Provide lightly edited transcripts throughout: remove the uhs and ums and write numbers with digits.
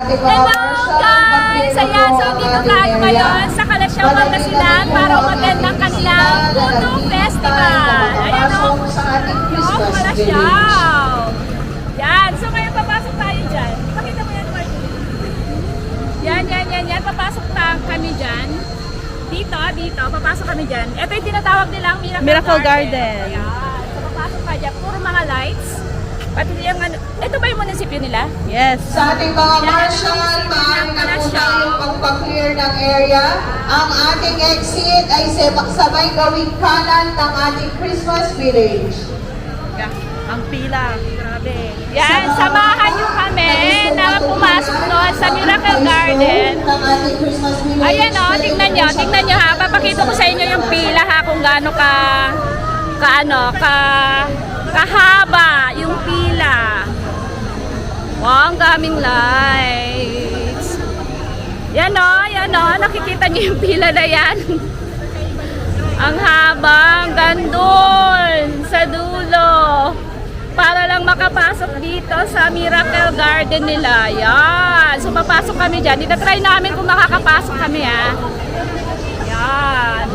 Hello guys! Ayan, so dito tayo ngayon sa Kalasyaw, Pangasinan para umattend ng kanilang Puto Festival. Ayan o, Kalasyaw. Yan, so ngayon papasok tayo dyan. Pakita mo yan, Margie. Yan. Papasok kami dyan. Dito, papasok kami dyan. Ito yung tinatawag nilang Miracle Garden. Ayan, so papasok ka dyan. Puro mga lights. Pati yung ano, ito ba yung munisipyo nila? Yes. Sa ating mga marshal, maaari na po tayong pagpa-clear ng area. Ang ating exit ay sabay gawing kanan ng ating Christmas village. Ang pila, grabe. Yan, samahan nyo kami na pumasok doon sa Miracle Garden. Ayan o, tingnan nyo ha. Papakita ko sa inyo yung pila ha, kung gaano kahaba yung pila. Wow, ang daming lights. Yan o, nakikita nyo yung pila na yan. Ang habang gandun sa dulo. Para lang makapasok dito sa Miracle Garden nila. Yan. So, papasok kami dyan. Itatry namin kung makakapasok kami ha. Yan.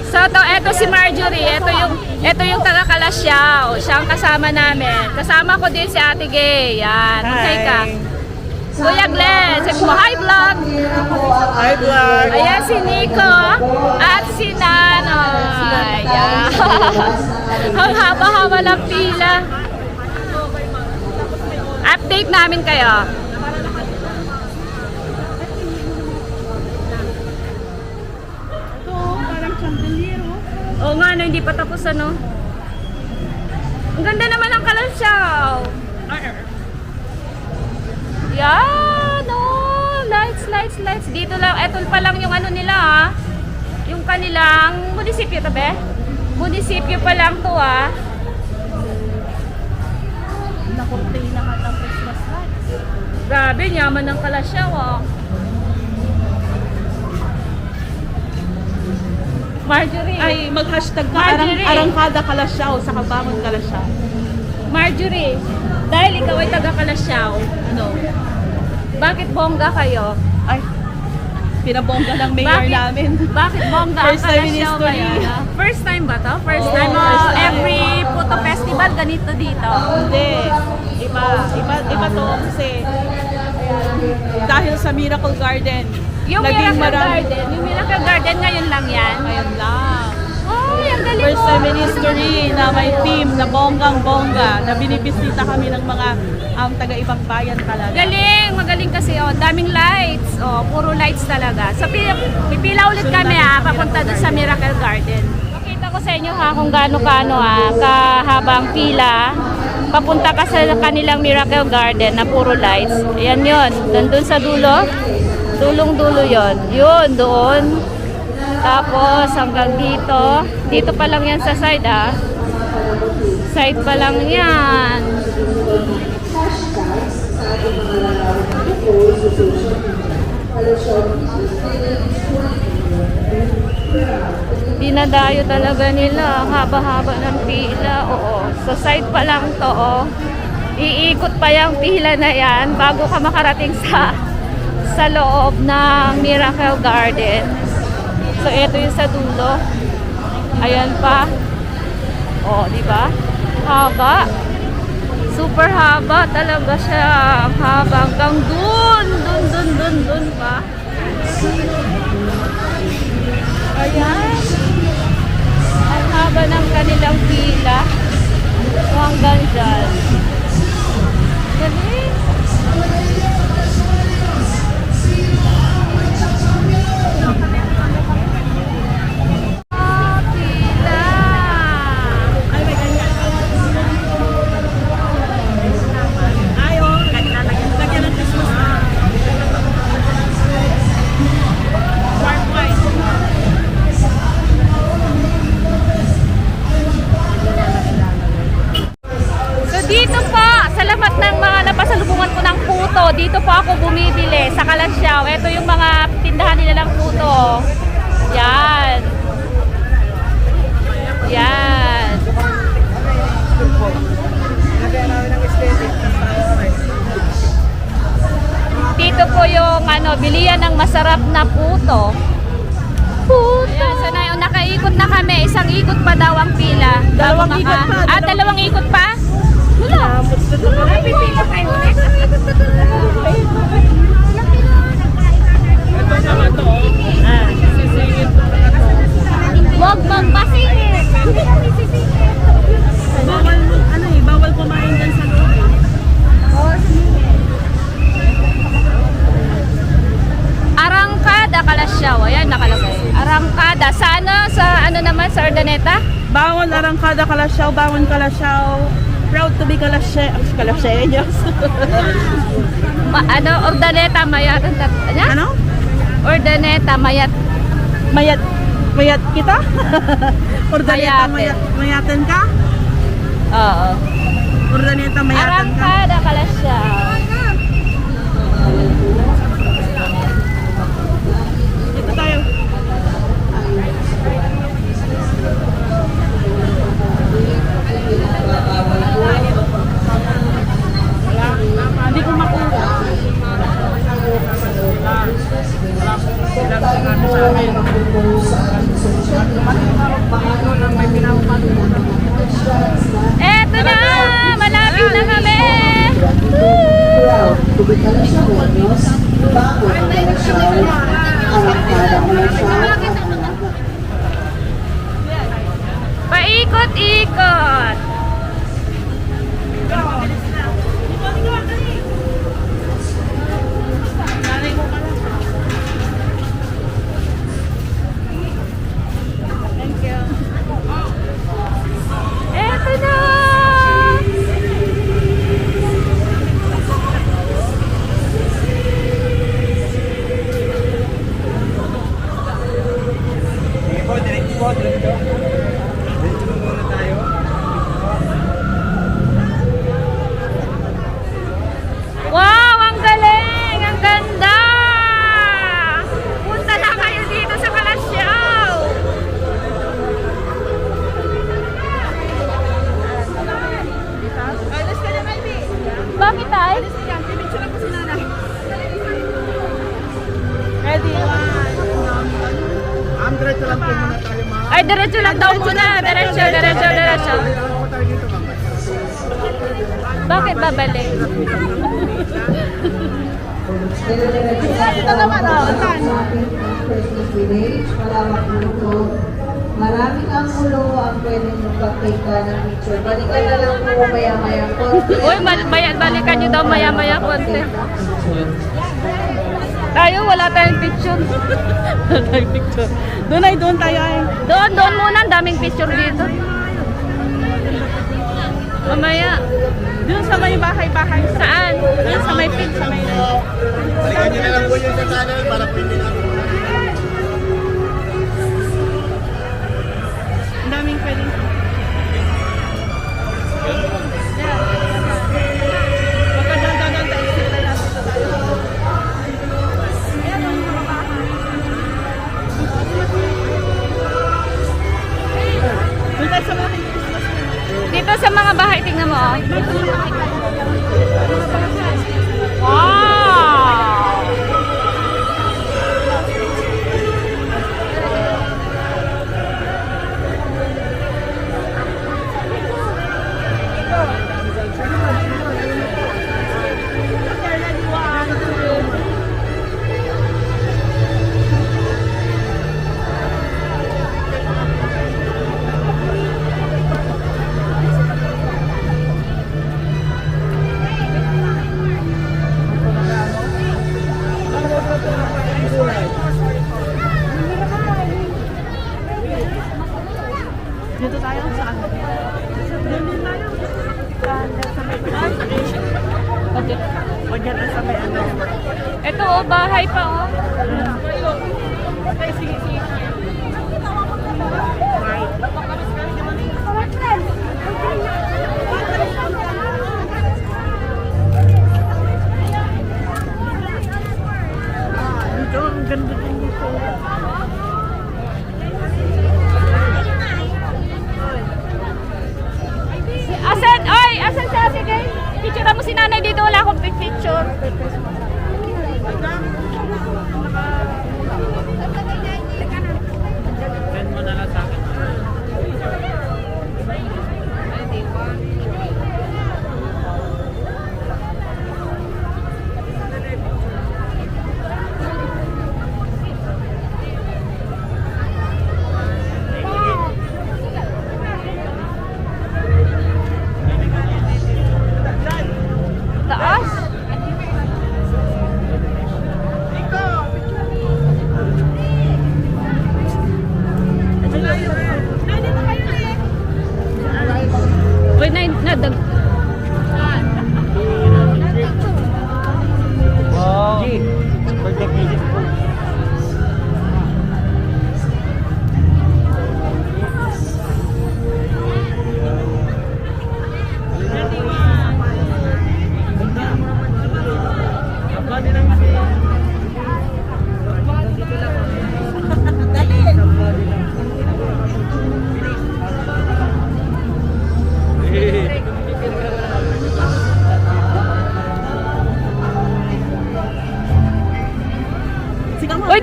So, eto si Marjorie. Ito yung taga Kalasyaw. Siya ang kasama namin. Kasama ko din si Ate Gay. Yan. Okay ka. Kuya Glenn, sabi mo, hi vlog! Hi vlog! Ayan si Nico at si Nanoy. Ayan. Ang haba-haba ng pila. Update namin kayo. Ito, parang chandelier, oh. Oo nga, no, hindi pa tapos ano. Ang ganda naman ng Kalasyaw. Yan, oh, lights. Dito lang, eto pa lang yung ano nila ha. Yung kanilang munisipyo to be? Munisipyo pa lang to ha. Nakurtay na nga ng Christmas lights. Grabe, yaman ng Kalasyaw ah. Marjorie. Ay, mag-hashtag ka Marjorie. Arangkada Kalasyaw sa Kabamon Kalasyaw. Marjorie, dahil ikaw ay taga Kalasyaw, Ano? bakit bongga kayo? Ay, pinabongga ng mayor namin. Bakit bongga ang First time in Kalasyaw history. ngayon? First time ba to? First time? Oo, first time. Every Puto Festival ganito dito. Hindi. Iba to kasi dahil sa Miracle Garden. Yung naging Miracle Garden ngayon lang yan. Ngayon lang. Ay, ang galing First mo. time in history na may team na bonggang-bongga na binibisita kami ng mga taga-ibang bayan talaga. Magaling kasi oh, daming lights. Oh, puro lights talaga. So pipila ulit kami ha, papunta doon sa Miracle Garden. Pakita ko sa inyo ha kung gaano-gaano ha, kahabang pila. Papunta ka sa kanilang Miracle Garden na puro lights. Ayan yun, nandun sa dulo. Dulong-dulo yun. Yun, doon. Tapos hanggang dito. Dito pa lang yan sa side ha. Side pa lang yan. Dinadayo talaga nila. Haba-haba ng pila. Oo. Sa side pa lang to. Oh. Iikot pa yung pila na yan bago ka makarating sa loob ng Miracle Garden. So, ito yung sa dulo. Ayan pa. Oh, di ba? Haba. Super haba talaga siya. Ang haba hanggang dun pa. Ayan. Ang haba ng kanilang pila. So, hanggang dyan. Galing. Dito po, sa lamat ng mga napasalubungan ko ng puto, dito po ako bumibili sa Kalasyaw. Ito yung mga tindahan nila ng puto. Yan. masarap na puto. Ayan, so na, nakaikot na kami. Isang ikot pa daw ang pila. Dalawang Bago ikot pa, Ah, dalawang ikot pa? Wala. Ay, pipila kayo ulit. Ito naman to. Sisingit ko na to. Huwag magpasingit. Bawal, ano eh, bawal kumain dyan sa loob eh. Arangkada Kalasyaw. Ayan, nakalagay. Arangkada. Sa ano? Sa ano naman? Sa Urdaneta? Bawal Arangkada Kalasyaw, bawal Kalasyaw. Proud to be Kalasyeños. Ano? Urdaneta, Mayat. Ano? Urdaneta, Mayat. Mayat kita? Urdaneta Mayaten. mayaten ka? Oo. Urdaneta mayaten ka? Arangkada Kalasyaw. Dito tayo. Hindi ko makuha. Eto na! Malapit na kami! Tubig Kalasyaw, Bangon Kalasyaw, Arangkada Kalasyaw, Paikot-ikot! Eto na! Wow! Ang galing! Ang ganda! Punta na kayo dito sa Kalasyaw! Alis ka na, Ivy. Bakit ay? Picture ako si Nana. Ready? Diretso lang po muna tayo, ma'am. Ay, diretso lang daw muna. Diretso. Ako tayo dito, ma'am. Bakit babalik? Ito naman, sa ating Christmas village, malawak dito. Maraming ang ulo ang pwedeng magpag-take ka ng picture. Balikan na lang po maya-maya po. Uy, balikan nyo daw maya-maya konti. Tayo, wala tayong picture. Picture. Doon tayo ay. Doon muna. Ang daming picture dito. Mamaya. Doon sa may bahay-bahay. Saan? Doon sa may pin, sa may... Balikan nyo na lang po yung sa channel para pwede na. Ang daming pwedeng... Magkadaan tayo. Sila natin sa tayo. Doon tayo sa mga Christmas. Dito sa mga bahay, tingnan mo. Oh. Wow! Dito tayo saan? Doon din tayo. Sa may Okay. Huwag yan sa may ano. Ito, oh, bahay pa, oh. Okay, sige. Dito, ang ganda din dito. Asan? Oy! Asan siya? Sige. Picture mo si nanay dito. Wala akong picture.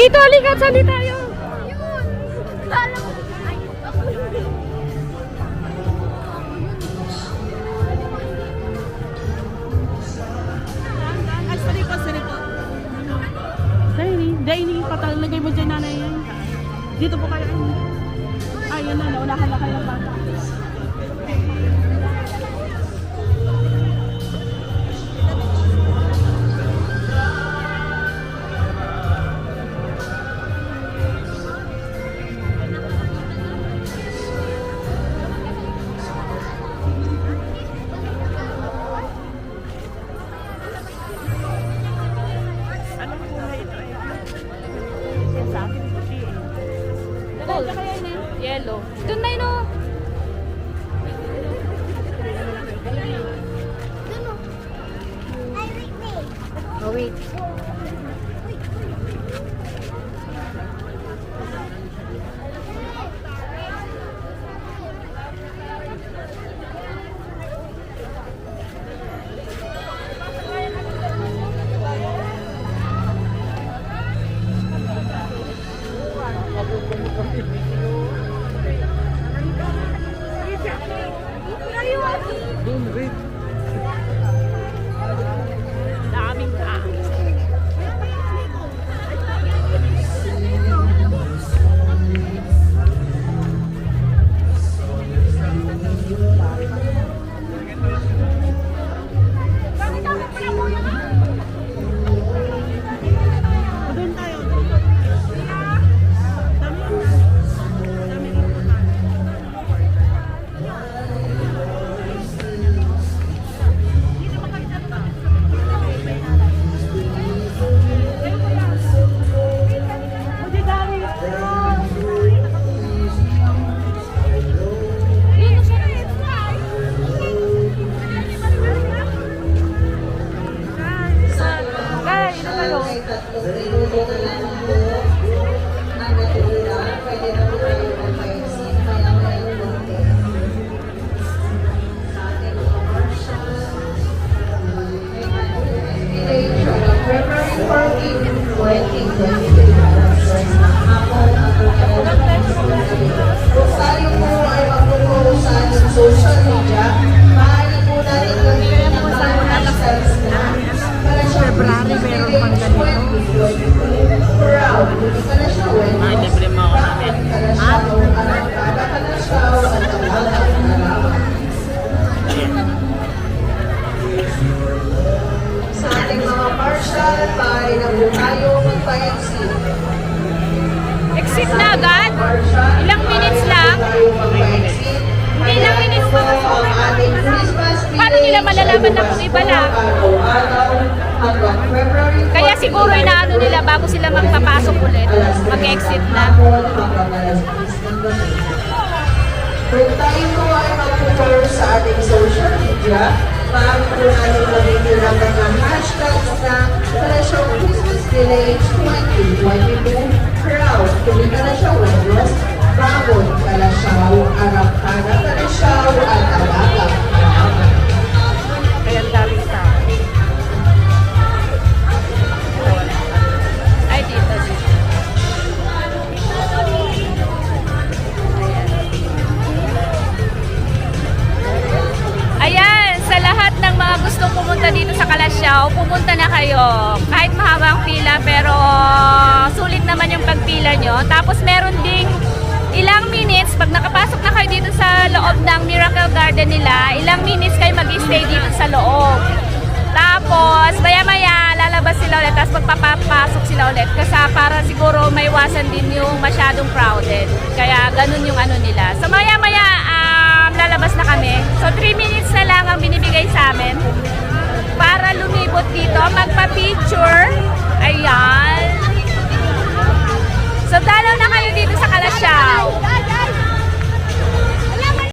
dito, halika, sali tayo. Ay, sorry po, sorry po. Daini, patalagay mo dyan nanay yan. Dito po kayo. Ay, yun na, naunahan na kayo ng bata. Gold. Yellow. Doon na yun, oh. Oh, wait. Daming tao. Doon tayo. Ay, tatlong minuto na lang po. Ang natulila, pwede na po tayo mag-vaccine. Kaya ngayon konti. Sa ating mga commercial, February 14, 2023. Hapon ang kung tayo po ay mag-post sa ating social media, maaari po natin gawin ang mga hashtags na February meron pang ganito. Proud. Ay, libre mo ako namin. Sa ating mga marshal, maaari na po tayo mag-vaccine. Exit na agad? Ilang minutes lang? Hindi, ilang minutes pa. Paano nila malalaman na kung iba lang? Kaya siguro inaano nila bago sila magpapasok ulit. Mag-exit na. Kung tayo po ay mag-post sa ating social media, maaari po natin gamitin ang mga hashtags na Kalasyaw Christmas Village 2022 Proud. Kung Kalasyaw Webros, Babon, Kalasyaw, Arangkana, Kalasyaw, at Alaga. Kaya daming tao. Ay, dito. Ayan, sa lahat ng mga gustong pumunta dito sa Kalasyaw, pumunta na kayo. Kahit mahaba ang pila, pero sulit naman yung pagpila nyo. Tapos meron ding ilang minutes, pag nakapasok na kayo dito sa loob ng Miracle Garden nila, ilang minutes kayo mag-stay dito sa loob. Tapos, maya-maya, lalabas sila ulit, tapos magpapapasok sila ulit. Kasi para siguro maiwasan din yung masyadong crowded. Kaya ganun yung ano nila. So, maya-maya, lalabas na kami. So, 3 minutes na lang ang binibigay sa amin para lumibot dito, magpa-picture. Ayan. So, dalaw na kayo dito sa Kalasyaw.